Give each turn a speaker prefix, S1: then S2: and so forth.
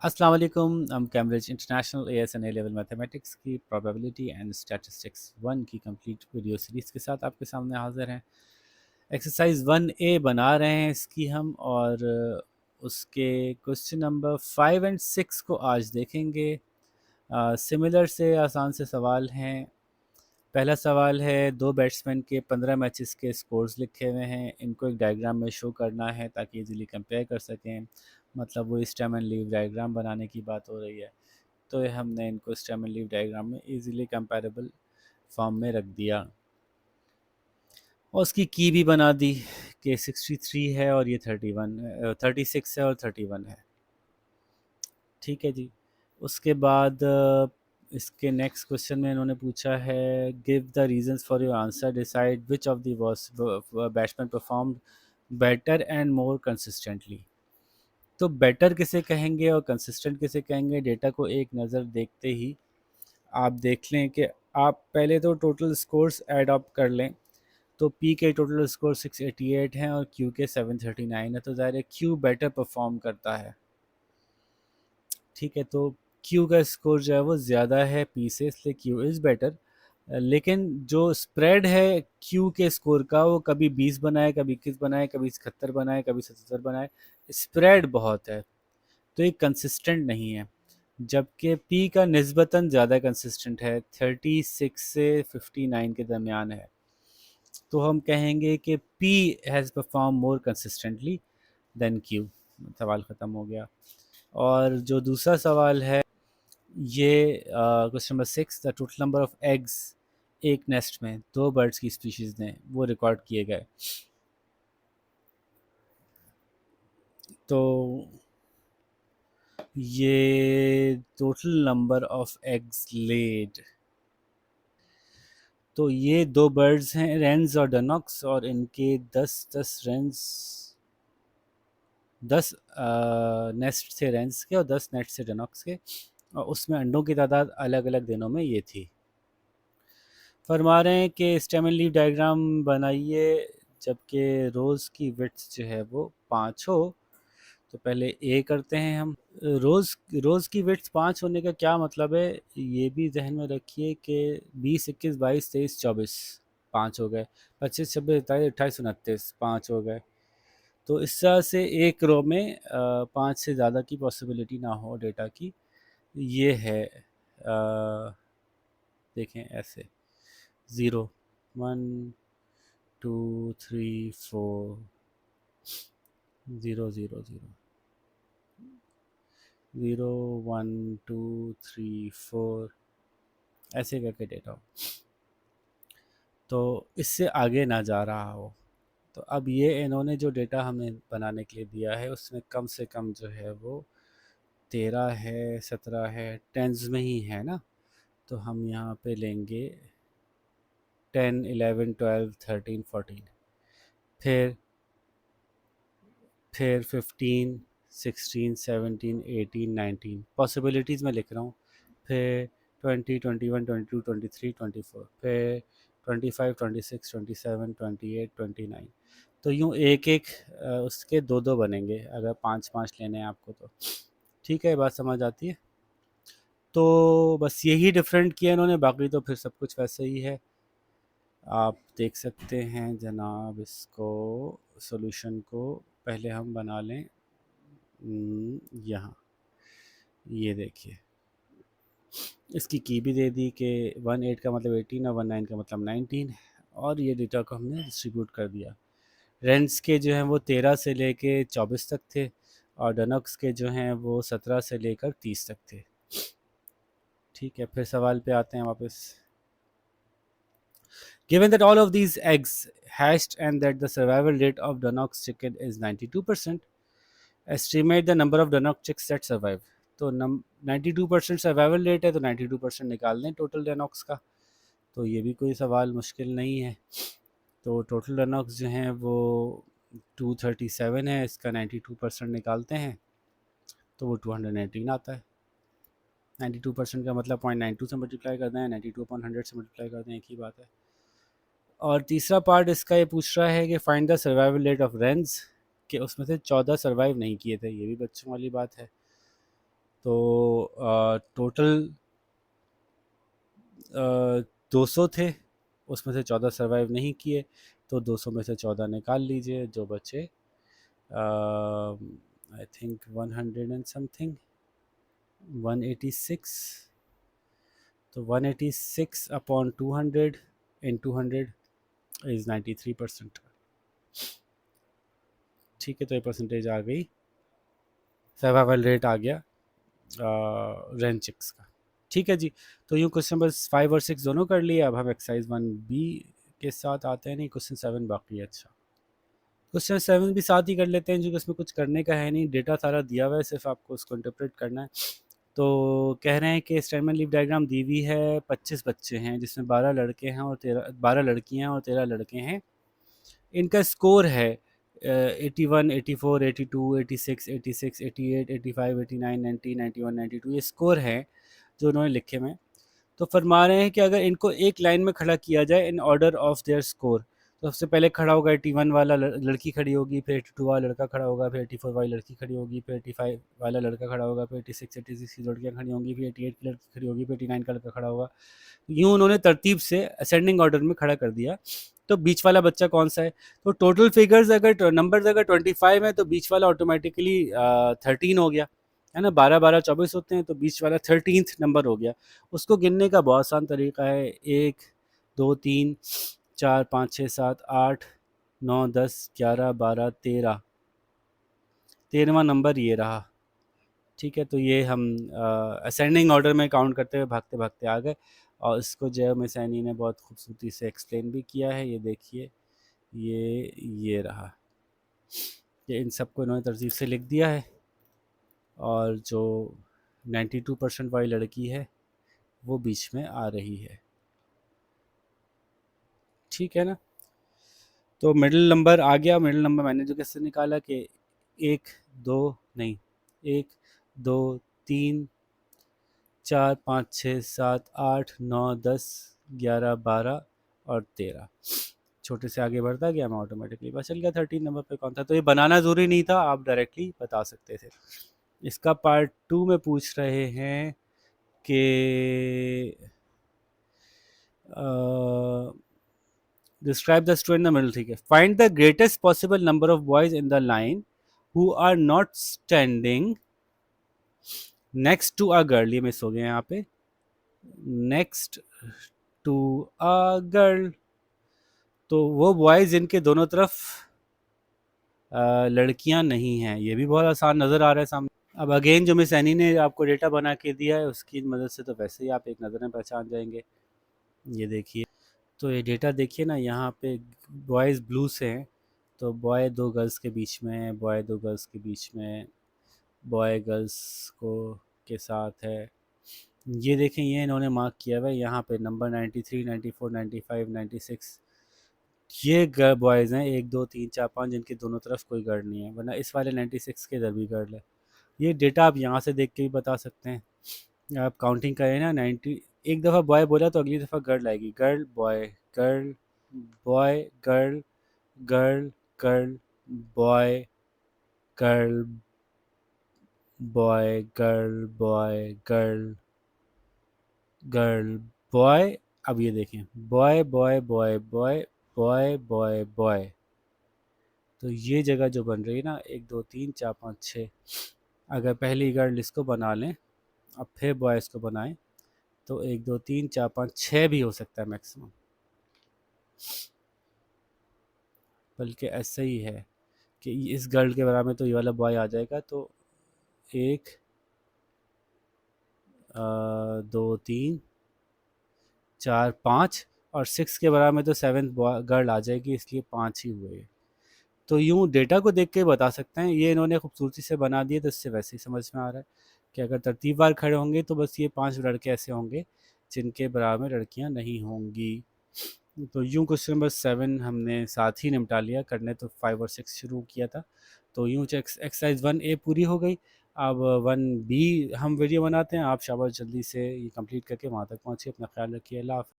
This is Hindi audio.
S1: अस्सलाम वालेकुम। हम Cambridge international AS&A level mathematics की प्रोबेबिलिटी एंड स्टैटिस्टिक्स 1 की कंप्लीट वीडियो सीरीज़ के साथ आपके सामने हाजिर हैं। एक्सरसाइज 1A बना रहे हैं इसकी हम, और उसके क्वेश्चन नंबर 5 एंड 6 को आज देखेंगे। सिमिलर से आसान से सवाल हैं। पहला सवाल है, दो बैट्समैन के 15 मैचेस के स्कोर्स लिखे हुए हैं, इनको एक डायग्राम में शो करना है ताकि इजीली कंपेयर कर सकें। मतलब वो स्टेम एंड लीव डायग्राम बनाने की बात हो रही है, तो ये हमने इनको स्टेम एंड लीव डायग्राम में इजीली कंपेरेबल फॉर्म में रख दिया, और उसकी की भी बना दी कि 63 है और ये 36 है और 31 है। ठीक है जी। उसके बाद इसके नेक्स्ट क्वेश्चन में इन्होंने पूछा है, give the reasons for your answer, decide which of the batsman performed better and more consistently. तो बेटर किसे कहेंगे और कंसिस्टेंट किसे कहेंगे, डेटा को एक नज़र देखते ही आप देख लें कि आप पहले तो टोटल स्कोर्स ऐड अप कर लें। तो पी के टोटल स्कोर 688 हैं और क्यू के 739 है, तो ज़ाहिर है क्यू बेटर परफॉर्म करता है। ठीक है, तो क्यू का स्कोर जो है वो ज़्यादा है पी से, इसलिए क्यू इज़ बेटर। लेकिन जो स्प्रेड है क्यू के स्कोर का, वो कभी 20 बनाए, कभी 21 बनाए, कभी 71 बनाए, कभी 77 बनाए, स्प्रेड बहुत है, तो ये कंसिस्टेंट नहीं है। जबकि पी का निस्बतन ज़्यादा कंसिस्टेंट है, 36 से 59 के दरमियान है, तो हम कहेंगे कि P has perform more consistently than Q. सवाल ख़त्म हो गया। और जो दूसरा सवाल है, ये question number 6, the total number of eggs एक नेस्ट में दो बर्ड्स की स्पीशीज़ ने वो रिकॉर्ड किए गए। तो ये total number of eggs laid, तो ये दो बर्ड्स हैं, रेंस और डनॉक्स, और इनके 10 रेंस, 10 नेस्ट थे रेंस के और 10 नेस्ट थे डनॉक्स के, और उसमें अंडों की तादाद अलग अलग दिनों में ये थी। फरमा रहे हैं कि स्टेम एंड लीफ डायग्राम बनाइए जबकि रोज़ की विड्थ जो है वो 5 हो। तो पहले ए करते हैं हम। रोज़ की विड्थ 5 होने का क्या मतलब है, ये भी जहन में रखिए कि 20, 21, 22, 23, 24 5 हो गए, 25, 26, 27, 28, 29 5 हो गए। तो इस तरह से एक रो में 5 से ज़्यादा की पॉसिबिलिटी ना हो डेटा की, ये है। देखें ऐसे, 0, 1, 2, 3, 4, 0, 0, 0, 0, 1, 2, 3, 4, ऐसे करके डेटा हो, तो इससे आगे ना जा रहा हो। तो अब ये इन्होंने जो डेटा हमें बनाने के लिए दिया है उसमें कम से कम जो है वो 13 है, 17 है, टेंस में ही है ना। तो हम यहाँ पे लेंगे 10, 11, 12, 13, 14, फिर 15, 16, 17, 18, 19 पॉसिबिलिटीज़ में लिख रहा हूँ। फिर 20, 21, 22, 23, 24, फिर 25, 26, 27, 28, 29। तो यूँ एक एक उसके दो दो बनेंगे अगर पाँच पाँच लेने हैं आपको तो। ठीक है, बात समझ आती है। तो बस यही डिफरेंट किया इन्होंने, बाकी तो फिर सब कुछ वैसे ही है। आप देख सकते हैं जनाब, इसको सॉल्यूशन को पहले हम बना लें। यहाँ ये देखिए, इसकी की भी दे दी कि 18 का मतलब 18 और 19 का मतलब 19, और ये डेटा को हमने डिस्ट्रीब्यूट कर दिया। रेंट्स के जो हैं वो 13 से लेके 24 तक थे, और डनक्स के जो हैं वो 17 से लेकर 30 तक थे। ठीक है, फिर सवाल पे आते हैं वापस। Given that all of these eggs hatched and that the survival rate of Dunnock's chicken is 92%, estimate the number of Dunnock chicks that survive. तो 92% सर्वाइवल रेट है, तो 92% निकाल लें टोटल डनॉक्स का। तो ये भी कोई सवाल मुश्किल नहीं है। तो टोटल डनॉक्स जो हैं वो 237 है, इसका 92% निकालते हैं तो वो 218 आता है। 92% का मतलब 0.92 से मल्टीप्लाई करते हैं, 92 अपॉन 100 से मल्टीप्लाई करते हैं, एक ही बात है। और तीसरा पार्ट इसका ये पूछ रहा है कि find the survival rate of Reigns, कि उसमें से 14 सर्वाइव नहीं किए थे, ये भी बच्चों वाली बात है। तो टोटल 200 थे, उसमें से 14 सर्वाइव नहीं किए, तो 200 में से 14 निकाल लीजिए, जो बचे आई थिंक 100 एंड समथिंग, 186। तो 186 अपॉन 200 इन 200 इज़ 93%। ठीक है, तो ये परसेंटेज आ गई, सर्वाइवल रेट आ गया रेंचिक्स का। ठीक है जी, तो यूँ क्वेश्चन नंबर 5 और 6 दोनों कर लिए। अब हम एक्सरसाइज 1B के साथ आते हैं, नहीं क्वेश्चन 7 बाकी है। अच्छा, क्वेश्चन 7 भी साथ ही कर लेते हैं, क्योंकि उसमें कुछ करने का है नहीं, डेटा सारा दिया हुआ है, सिर्फ आपको उसको इंटरप्रेट करना है। तो कह रहे हैं कि स्टेनमैन लीफ डायग्राम दी हुई है, 25 बच्चे हैं जिसमें 12 लड़के हैं और 12 लड़कियां और 13 लड़के हैं। इनका स्कोर है 81, 84, 82, 86, 86, 88, 85, 89, 90, 91, 92, ये स्कोर है जो उन्होंने लिखे में। तो फरमा रहे हैं कि अगर इनको एक लाइन में खड़ा किया जाए in order of their score, तो सबसे पहले खड़ा होगा 81 वाला लड़की खड़ी होगी, फिर 82 वाला लड़का खड़ा होगा, फिर 84 वाली लड़की खड़ी होगी, फिर 85 वाला लड़का खड़ा होगा, फिर 86 की लड़कियाँ खड़ी होंगी, फिर 88 की लड़की खड़ी होगी, फिर 89 का लड़का खड़ा होगा। यूँ उन्होंने तरतीब से असेंडिंग ऑर्डर में खड़ा कर दिया। तो बीच वाला बच्चा कौन सा है? तो टोटल फिगर्स अगर नंबर्स अगर 25 है, तो बीच वाला ऑटोमेटिकली 13 हो गया, है ना। 12 12 24 होते हैं, तो बीच वाला 13th नंबर हो गया। उसको गिनने का बहुत आसान तरीका है, 1 2 3 4 5 6 7 8 9 10 11 12 13, 13वां नंबर ये रहा। ठीक है, तो ये हम असेंडिंग ऑर्डर में काउंट करते हुए भागते भागते आ गए, और इसको जय मिसैनी ने बहुत खूबसूरती से एक्सप्लेन भी किया है। ये देखिए, ये रहा, ये इन सबको इन्होंने तरतीब से लिख दिया है, और जो 92% वाली लड़की है वो बीच में आ रही है। ठीक है ना। तो मिडिल नंबर आ गया। मिडिल नंबर मैंने जो कैसे निकाला कि 1 2 नहीं 1 2 3 4 5 6 7 8 9 10 11 12 और 13, छोटे से आगे बढ़ता गया, मैं ऑटोमेटिकली पता चल गया 13 नंबर पे कौन था। तो ये बनाना ज़रूरी नहीं था, आप डायरेक्टली बता सकते थे। इसका पार्ट 2 में पूछ रहे हैं कि describe the student in the middle. ठीक है, find the greatest possible number of boys in the line who are not standing next to a girl. ये मिस हो गया यहाँ पे, नेक्स्ट टू अ गर्ल। तो वो बॉयज जिनके दोनों तरफ लड़कियां नहीं हैं। ये भी बहुत आसान नज़र आ रहा है सामने। अब अगेन जो मिस एनी ने आपको डेटा बना के दिया है, उसकी मदद से तो वैसे ही आप एक नज़र में पहचान जाएंगे। ये देखिए, तो ये डेटा देखिए ना, यहाँ पे बॉयज़ ब्लू से हैं, तो बॉय 2 गर्ल्स के बीच में है, बॉय 2 गर्ल्स के बीच में, बॉय गर्ल्स को के साथ है। ये देखें, ये इन्होंने मार्क किया हुआ है यहाँ पे नंबर 93, 94, 95, 96, ये बॉयज़ हैं 1 2 3 4 5 जिनके दोनों तरफ कोई गर्ल नहीं है, वरना इस वाले 96 के इधर भी गर्ल है। ये डेटा आप यहाँ से देख के भी बता सकते हैं। आप काउंटिंग करें ना, 90 एक दफ़ा बॉय बोला तो अगली दफ़ा गर्ल आएगी, girl boy girl boy girl girl girl boy girl boy girl boy girl girl boy. अब ये देखें, boy boy boy boy boy boy boy. तो ये जगह जो बन रही है ना, 1 2 3 4 5 6, अगर पहली गर्ल इसको बना लें, अब फिर बॉयज़ को बनाएं, तो 1 2 3 4 5 6 भी हो सकता है मैक्सिमम, बल्कि ऐसा ही है कि इस गर्ल के बराबर में तो ये वाला बॉय आ जाएगा। तो 1 2 3 4 5 और 6 के बराबर में तो 7th गर्ल आ जाएगी, इसलिए 5 ही हुए। तो यूँ डेटा को देख के बता सकते हैं। ये इन्होंने खूबसूरती से बना दिए, तो इससे वैसे ही समझ में आ रहा है कि अगर तरतीबवार खड़े होंगे तो बस ये 5 लड़के ऐसे होंगे जिनके बराबर में लड़कियां नहीं होंगी। तो यूँ क्वेश्चन नंबर 7 हमने साथ ही निपटा लिया, करने तो 5 और 6 शुरू किया था। तो यूँ एक्सरसाइज 1A पूरी हो गई। अब 1B हम वीडियो बनाते हैं। आप शाबाश जल्दी से ये कंप्लीट करके वहाँ तक पहुँचिए। अपना ख्याल रखिए। अल्लाह हाफ़िज़।